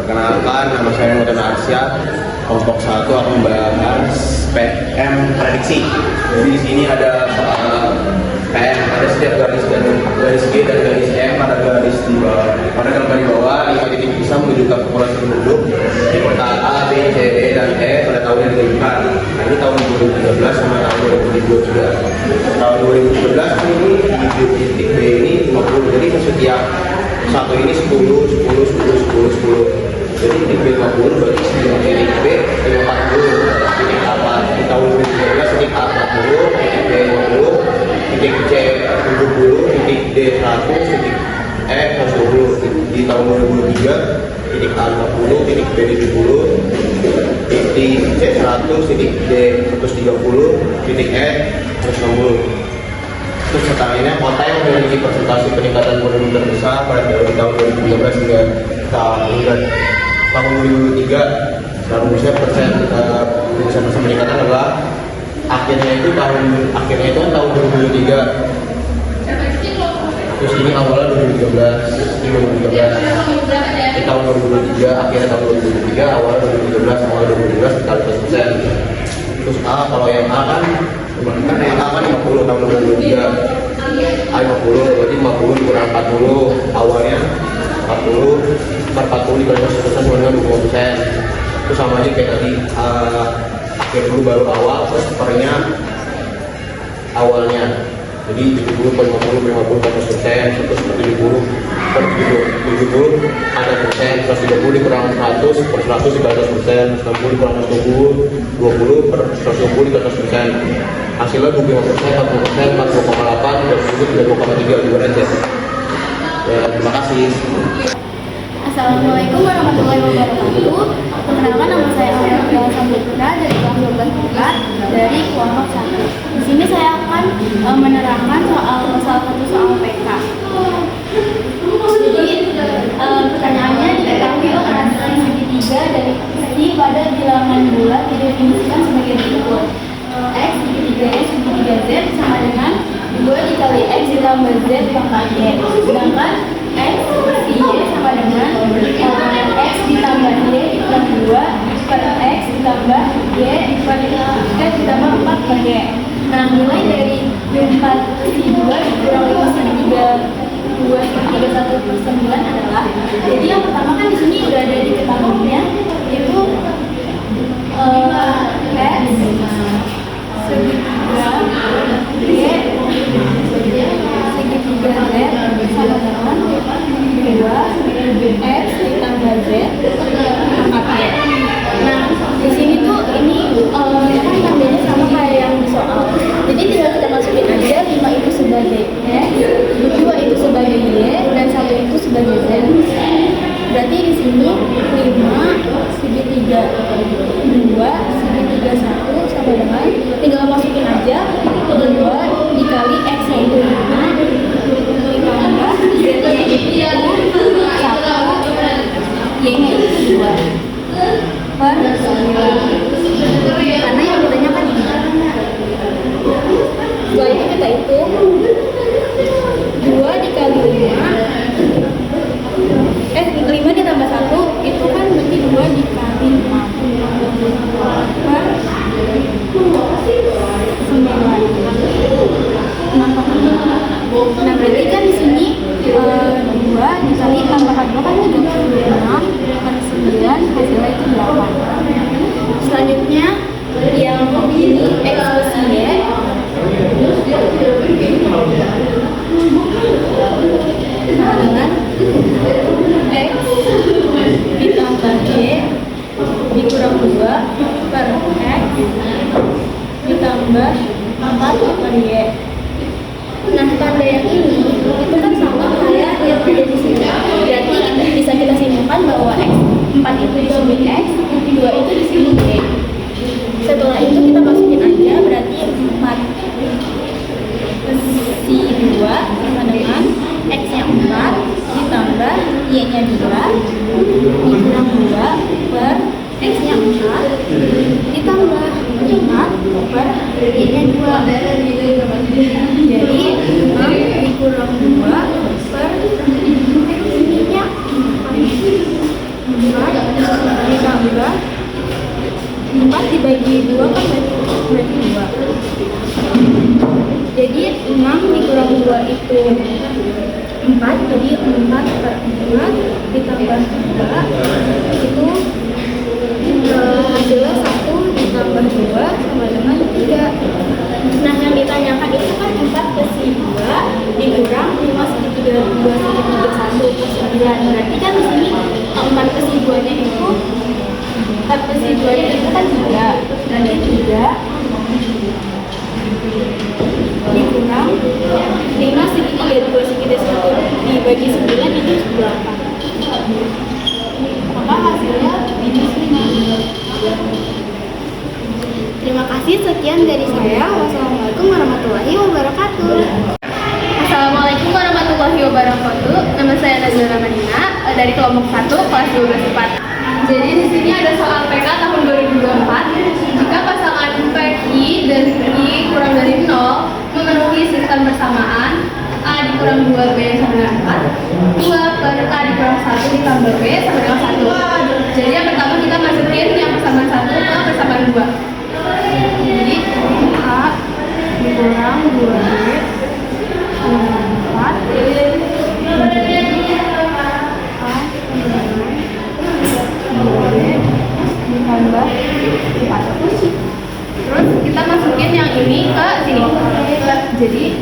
Perkenalkan, nama saya Muhammad Arsyad. Kelompok 1 akan membahas PM prediksi. Jadi di sini ada PM, ada setiap garis dan garis G dan garis M, pada garis di bawah. Pada gambar di bawah, 5 titik bisa menunjukkan populasi penduduk di kota A, B, C, D, dan E pada tahun yang ditentukan. Nah, ini tahun 2013 sama tahun 2022. Tahun 2013 ini di titik B ini 50. Jadi setiap satu ini 10. Jadi titik B 50 berarti titik B 50. Titik A di tahun 2013 titik A 40, titik B 50, titik C 70, titik D 100, titik E 120. Di tahun 2023 titik A 50, titik B 70, titik C 100, titik D 130, titik E 160. Terus setelahnya kota yang memiliki persentase peningkatan penduduk terbesar pada tahun 2013 hingga tahun 2023 persen peningkatan adalah akhirnya itu tahun 2023. Terus ini awalnya 2013 di tahun 2023, akhirnya tahun 2023, awalnya 2013, awal 2012 dikali persen. Terus A, kalau yang A kan yang A kan 50 tahun 2023, A 50 berarti 50 dikurang 40, awalnya 40 per 40 dikali persen dengan 20%. Itu sama aja kayak tadi, akhir dulu baru awal, terus pernya awalnya. Jadi 70 per 50, 50 per persen, terus 70 per 70 ada persen, 130 dikurang 100 per 100 dikali 100%, 60 dikurang 120, 20 per 120 dikali 100%. Hasilnya 25%, 40%, 40,8, 32,3 juga aja. Ya, terima kasih. Assalamualaikum warahmatullahi wabarakatuh. Perkenalkan, nama saya Aurel Samudra dari kelas 12 dari kelompok 1. Di sini saya akan menerangkan salah satu soal PK. Jadi pertanyaannya, diketahui operasi segitiga dari isi pada bilangan bulat didefinisikan sebagai berikut. X segitiga Y segitiga Z sama dengan 2 dikali X ditambah Z pangkat Y. Sedangkan X si Y sama dengan X ditambah Y dikurangi 2 per X ditambah Y dikurangi X ditambah 4 per Y. Nah, nilai dari 4 si 2 dikurang 5 segitiga 2 segitiga 1 per 9 adalah, jadi yang pertama kan di sini udah ada diketahuinya, yaitu X segitiga Y segitiga Z sama dengan 2 X ditambah Z pangkat Y. Nah, di sini tuh ini kan tandanya sama kayak yang di soal. Jadi tinggal kita masukin aja 5 itu sebagai X, 2 itu sebagai Y, dan 1 itu sebagai Z. Berarti di sini 5 segitiga 2 segitiga 1 sama dengan, tinggal masukin aja 2 dikali X nya itu 5 ditambah Z nya itu 1, Y nya itu 2 per 9. Karena yang ditanyakan ini. Setelah itu kita hitung 2 dikali 5 ditambah 1 itu kan berarti 2 dikali 5 per 9. Nah, berarti kan di sini 2 dikali tambahan 2 kan 76 per 9 hasilnya itu 8. Selanjutnya yang ini X plus Y sama dengan X ditambah Y dikurang 2 per X ditambah 4 per Y. Nah, tanda yang ini itu kan sama kayak yang ada di sini. Berarti bisa kita simpulkan bahwa X 4 itu di sini X, 2 itu di sini Y. Setelah itu kita masukin aja, berarti 4 si 2 sama dengan X nya 4 ditambah Y nya 2 dikurang 2 per X nya 4 ditambah 5 per Y nya 2. Jadi 5 dikurang 2 per X nya 4 ditambah 4 dibagi 2 kan berarti 2. Jadi 6 dikurang 2 itu 4, jadi 4 per 4 ditambah 2 itu hasilnya 1 ditambah 2 sama dengan 3. Nah, yang ditanyakan itu kan 4 per 2 dikurang 5 per 2 per 1 per 9. Berarti kan di sini 4 per 2-nya itu 4 per 2-nya itu kan 3. Berarti 3 dikurang 5 segi 3, 2 segi 1 dibagi 9 itu 8. Maka hasilnya minus 5. Terima kasih, sekian dari saya. Wassalamualaikum warahmatullahi wabarakatuh. Assalamualaikum warahmatullahi wabarakatuh. Nama saya Nazila Madina dari kelompok 1 kelas 12 IPA. Jadi di sini ada soal PK tahun 2024. Jika pasangan PI dan I kurang dari 0 memenuhi sistem bersamaan A dikurang 2B sama dengan 4, 2 per A dikurang 1 ditambah B sama dengan 1. Jadi yang pertama kita masukin yang persamaan 1 ke persamaan 2. Jadi A dikurang 2B sama dengan 4 menjadi A sama dengan 2B ditambah 4. Terus kita masukin yang ini ke sini. Jadi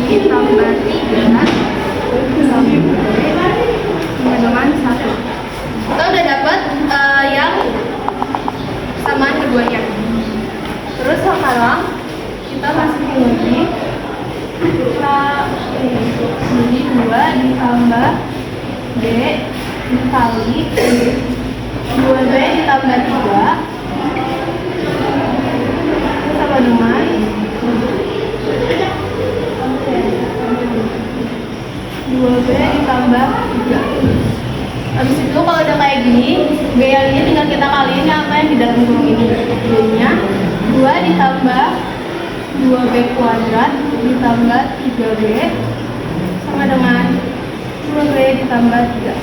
ditambah 3 dengan 1. Kita udah dapat yang samaan keduanya. Terus sekarang kita masukin lagi. Kita jadi 2 ditambah B dikali 2B ditambah 3 sama dengan 2B ditambah 3. Habis itu kalau udah kayak gini, B yang ini tinggal kita kaliin apa yang di dalam kurung ini. Jadinya 2 ditambah 2B kuadrat ditambah 3B sama dengan 2B ditambah 3.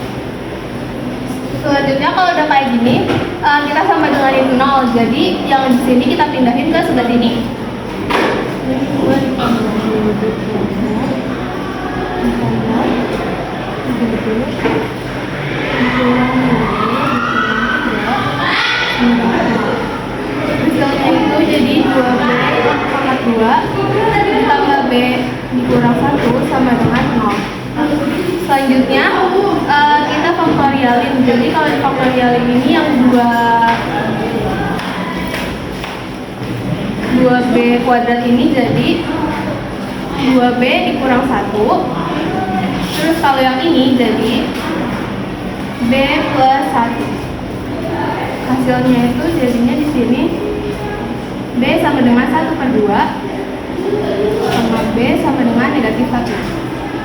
Selanjutnya kalau udah kayak gini, kita sama dengan itu 0. Jadi yang di sini kita pindahin ke sebelah sini. Jadi 2 ditambah 2B kuadrat ditambah 3B dikurang 2B hasilnya itu jadi 2B pangkat 2 ditambah B dikurang 1 sama dengan 0. Selanjutnya kita faktorialin. Jadi kalau di faktorialin ini yang 2B kuadrat ini jadi 2B dikurang 1. Terus kalau yang ini jadi B plus 1. Hasilnya itu jadinya di sini B sama dengan 1 per 2 sama B sama dengan negatif 1.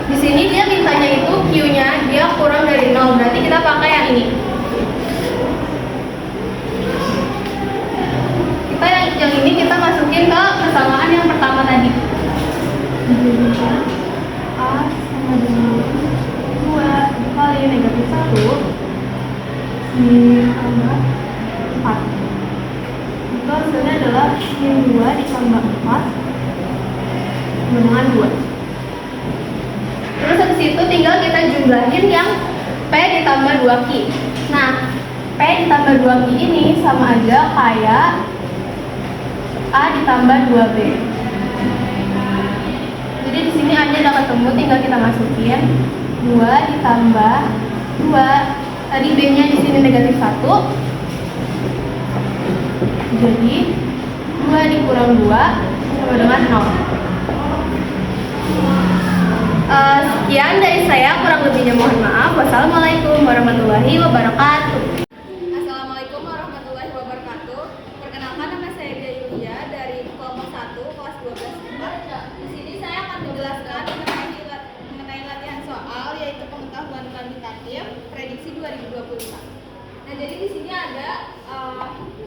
Di sini dia mintanya itu Q-nya dia kurang dari 0, berarti kita pakai yang ini. Yang ini kita masukin ke persamaan yang pertama tadi. A sama dengan 2 kali negatif 1 ditambah 4. Itu hasilnya adalah 2 ditambah 4 dengan 2. Terus habis itu tinggal kita jumlahin yang P ditambah 2Q. Nah, P ditambah 2Q ini sama aja kayak A ditambah 2B. Jadi di sini A nya udah ketemu, tinggal kita masukin 2 ditambah 2. Tadi B nya di sini negatif 1. Jadi 2 dikurang 2 sama dengan 0. Sekian dari saya, kurang lebihnya mohon maaf. Wassalamualaikum warahmatullahi wabarakatuh. Assalamualaikum warahmatullahi wabarakatuh. Perkenalkan, nama saya Dia Yulia dari kelompok 1 kelas 12 IPA. Di sini saya akan menjelaskan kuantitatif prediksi 2025. Nah, jadi di sini ada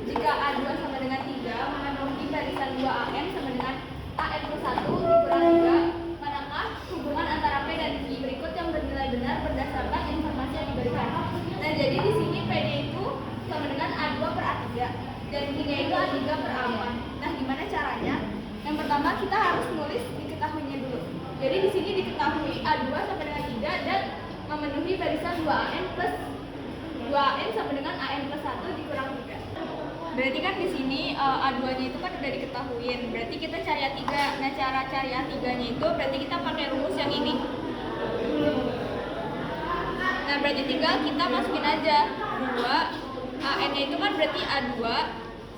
jika A2 sama dengan 3, memenuhi barisan 2AM sama dengan AN plus 1 dikurang 3, manakah hubungan antara P dan Q berikut yang bernilai benar berdasarkan informasi yang diberikan. Nah, jadi di sini PD itu sama dengan A2 per A3 dan Q-nya itu A3 per A4. Nah, gimana caranya? Yang pertama kita harus nulis diketahuinya dulu. Jadi di sini diketahui A2 sama dengan 3 dan memenuhi barisan 2AN plus 2AN sama dengan AN plus 1 dikurang 3. Berarti kan di sini A2-nya itu kan udah diketahuin. Berarti kita cari A3. Nah, cara cari A3-nya itu berarti kita pakai rumus yang ini. Nah, berarti tinggal kita masukin aja 2 AN-nya itu kan berarti A2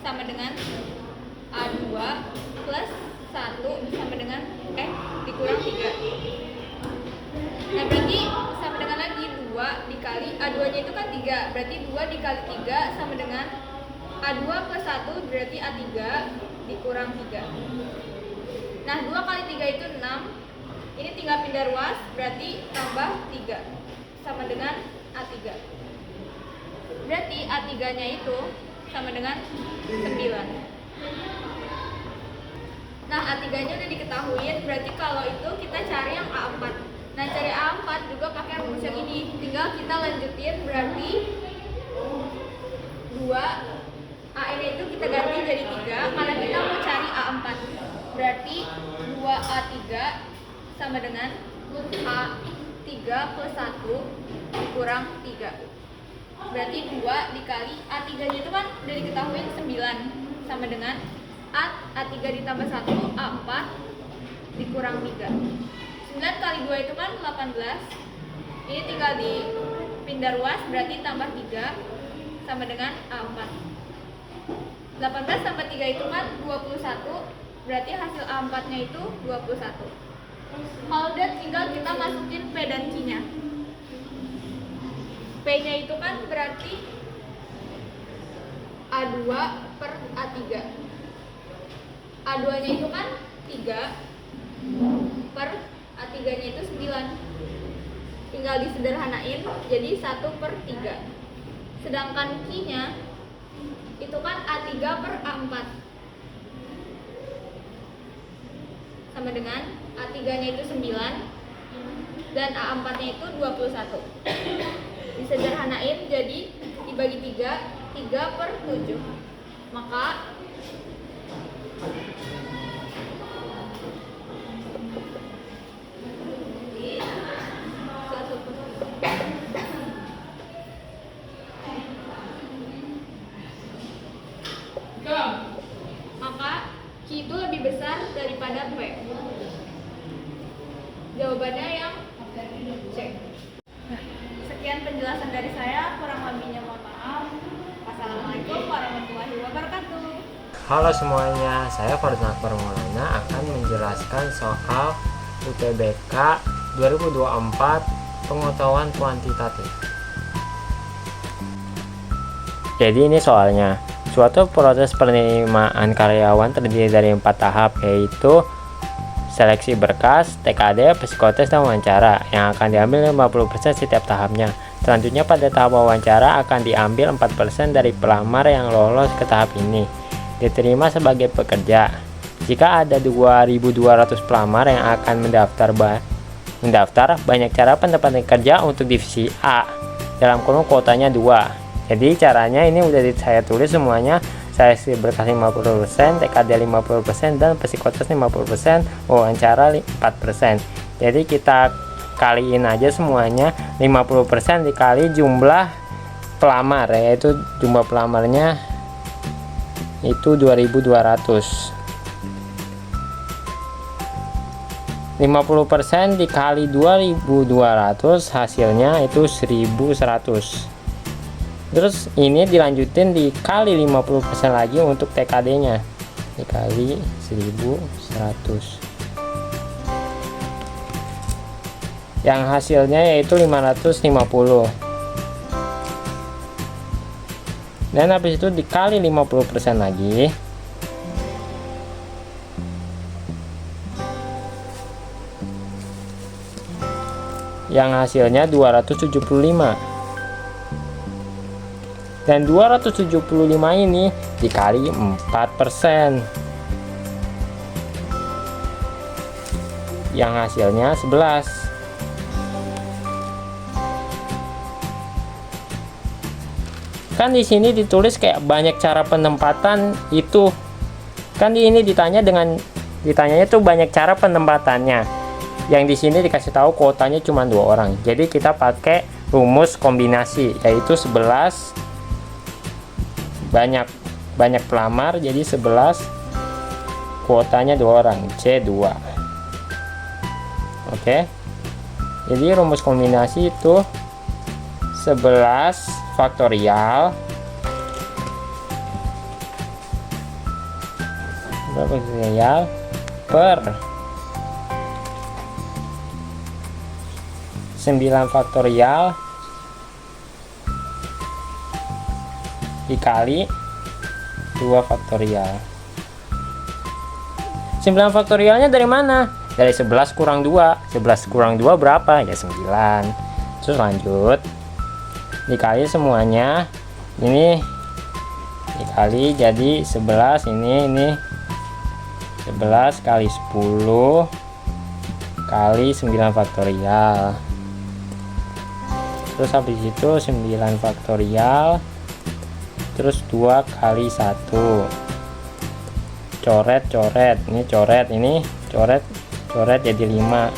sama dengan A2 plus 1 sama dengan dikurang 3. Nah, berarti sama dengan lagi 2 dikali A2-nya itu kan 3. Berarti 2 dikali 3 sama dengan A2 plus 1 berarti A3 dikurang 3. Nah, 2 kali 3 itu 6. Ini tinggal pindah ruas, berarti tambah 3 sama dengan A3. Berarti A3-nya itu sama dengan 9. Nah, A3-nya udah diketahuin, berarti kalau itu kita cari yang A4. Nah, cari A4 juga pakai rumus yang ini. Tinggal kita lanjutin, berarti 2 AN itu kita ganti jadi 3 karena kita mau cari A4. Berarti 2A3 sama dengan A3 plus 1 dikurang 3. Berarti 2 dikali A3-nya itu kan udah diketahuin 9 sama dengan A3 ditambah 1 A4 dikurang 3. 9 kali 2 itu kan 18. Ini tinggal dipindah ruas berarti tambah 3 sama dengan A4. 18 tambah 3 itu kan 21. Berarti hasil A4 nya itu 21. Kalau udah tinggal kita masukin P dan Q nya. P nya itu kan berarti A2 per A3. A2 nya itu kan 3 per A3 nya itu 9. Tinggal disederhanain jadi 1 per 3. Sedangkan Q nya itu kan A3 per A4 sama dengan A3 nya itu 9 dan A4 nya itu 21. Disederhanain jadi dibagi 3 per 7. Maka Q itu lebih besar daripada P. Jawabannya yang C. Sekian penjelasan dari saya, kurang lebihnya mohon maaf. Wassalamualaikum warahmatullahi wabarakatuh. Halo semuanya, saya Koordinator Maulana akan menjelaskan soal UTBK 2024 pengetahuan kuantitatif. Jadi ini soalnya, suatu proses penerimaan karyawan terdiri dari 4 tahap, yaitu seleksi berkas, TKD, psikotes, dan wawancara yang akan diambil 50% setiap tahapnya. Selanjutnya pada tahap wawancara akan diambil 4% dari pelamar yang lolos ke tahap ini, diterima sebagai pekerja. Jika ada 2.200 pelamar yang akan mendaftar, banyak cara pendapatan kerja untuk divisi A, dalam kurung kuotanya 2. Jadi caranya ini udah saya tulis semuanya. Seleksi berkas 50%, TKD 50%, dan psikotes 50%, wawancara 4%. Jadi kita kaliin aja semuanya, 50% dikali jumlah pelamar, yaitu jumlah pelamarnya itu 2.200. 50% dikali 2.200 hasilnya itu 1.100. Terus ini dilanjutin dikali 50% lagi untuk TKD nya, dikali 1.100, yang hasilnya yaitu 550. Dan habis itu dikali 50% lagi, yang hasilnya 275. Dan 275 ini dikali 4%, yang hasilnya 11. Kan di sini ditulis kayak banyak cara penempatan itu. Kan di ini ditanyanya tuh banyak cara penempatannya. Yang di sini dikasih tahu kuotanya cuma 2 orang. Jadi kita pakai rumus kombinasi, yaitu 11 banyak pelamar, jadi 11 kuotanya 2 orang, C2. Oke. Jadi rumus kombinasi itu 11 faktorial per 9 faktorial dikali 2 faktorial. 9 faktorialnya dari mana? Dari 11 kurang 2. 11 kurang 2 berapa? Ya 9. Terus lanjut dikali semuanya, ini dikali jadi 11, ini 11 kali 10 kali 9 faktorial. Terus habis itu 9 faktorial, terus 2 kali 1, coret ini coret jadi 5.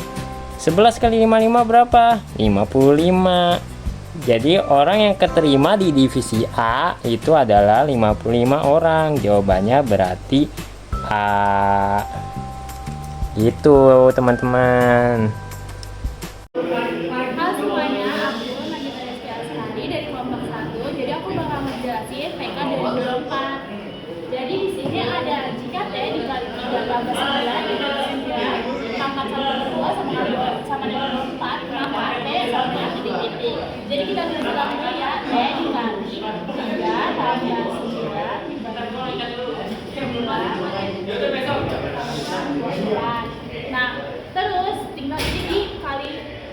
11 kali 5 berapa? 55. Jadi orang yang keterima di divisi A itu adalah 55 orang. Jawabannya berarti A. Itu teman-teman. Halo semuanya, aku Nagita Rizky Astari dari kelompok 1. Jadi aku bakal ngejelasin PK 2024. Jadi di sini ada jika T dikali 3 tambah 9 dikali 9 pangkat 1 2 sama dengan 4, maka T sama dengan titik-titik. Jadi kita tulis ulang dulu ya, T dikali 3 tambah 9 dibagi 2. Nah, terus tinggal ini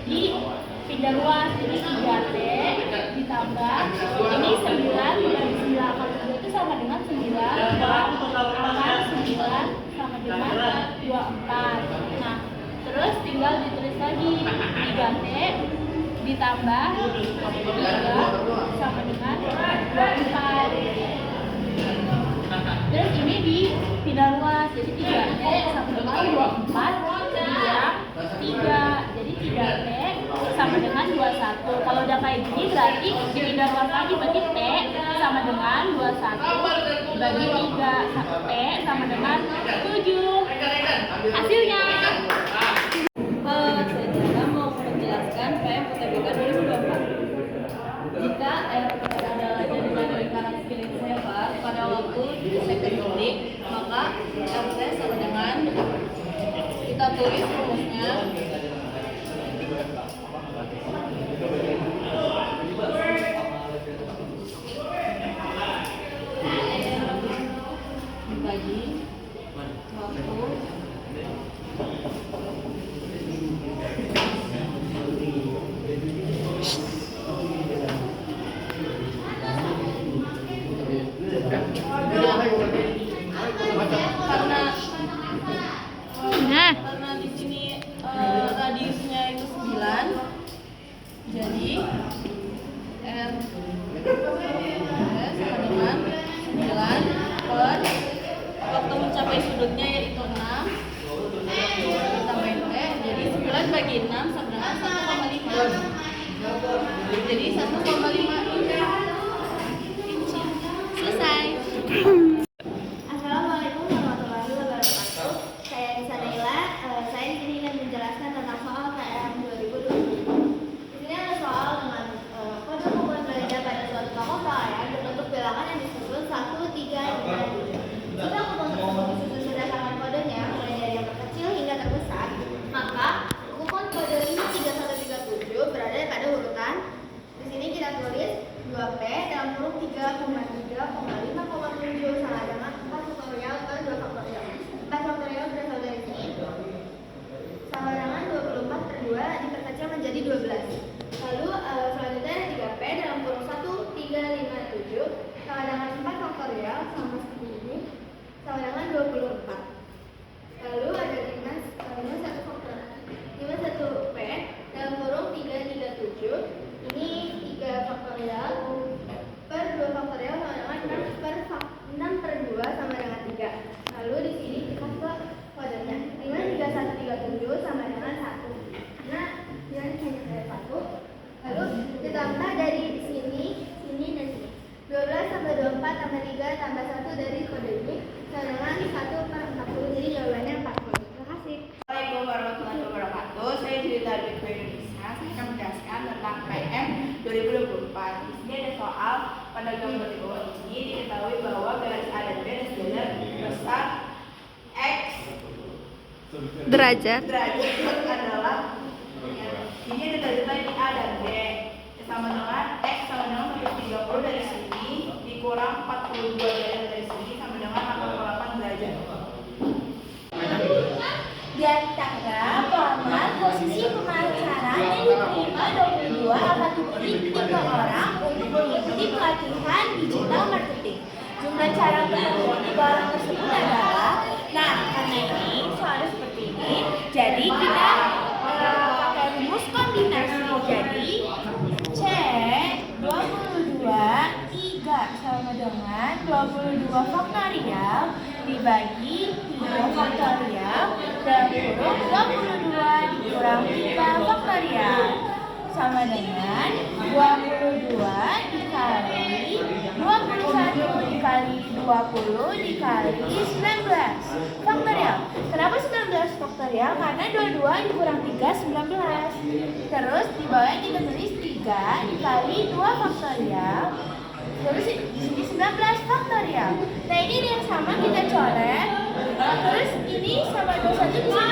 dipindah luas, jadi 3T ditambah ini 9 dibagi 9 kali 2 itu sama dengan 9 angka 9 sama dengan 24. Nah, terus tinggal ditulis lagi 3T ditambah 3 sama dengan 24. Terus ini dipindah luas, jadi 3T sama dengan 24 dikurang 3, jadi 3T sama dengan 21. Kalau udah kayak gini berarti dipindah luas lagi, berarti T sama dengan 21 dibagi 3, T sama dengan 7. Hasilnya saya mau menjelaskan PM UTBK 2024. Jika RPS adalah jaringan lingkaran sekeliling lebar pada waktu second detik, maka RT sama dengan, kita tulis rumusnya, dibagi waktu karena di sini radiusnya itu 9, jadi R sama dengan 9 per waktu mencapai sudutnya yaitu 6 ditambahin T, jadi 9 bagi 6 sama dengan 1,5, jadi 1,5 inci. Selesai. Assalamualaikum warahmatullahi wabarakatuh. Saya Nisa Naila. Saya di sini ingin menjelaskan tentang soal PM 2020. Di sini ada soal dengan kode membuat belanja pada suatu toko pakaian berbentuk bilangan yang disusun 1, 3, 5, 7. Jika kupon tersebut disusun berdasarkan kodenya mulai dari yang terkecil hingga terbesar, maka kupon kode 53137 berada pada urutan. Di sini kita tulis 2P dalam kurung 3,3,5,7 sama dengan 4 faktorial per 2 faktorial. 4 faktorial berasal dari sini sama dengan 24 per 2 diperkecil menjadi 12. Derajat. Derajat adalah ini ada derajat ini A dan B sama dengan X sama dengan 130 dari sini dikurang 42 derajat dari sini sama dengan 88 derajat. Di antara pelamar posisi pemasaran yang diterima 22 akan diberi 3 orang untuk mengikuti pelatihan digital marketing. Jumlah cara untuk 3 orang tersebut adalah, nah karena ini soalnya seperti ini, jadi kita pakai rumus kombinasi. Jadi C 22 3 sama dengan 22 faktorial dibagi 3 faktorial dalam kurung 22 dikurang 3 faktorial sama dengan 22 dikali 21 dikali 20 dikali 19 faktorial. Kenapa 19 faktorial? Karena 22 dikurang 3 19. Terus di bawahnya kita tulis 3 dikali 2 faktorial. Terus di sini 19 faktorial. Nah ini yang sama kita coret. Terus ini sama 21 bisa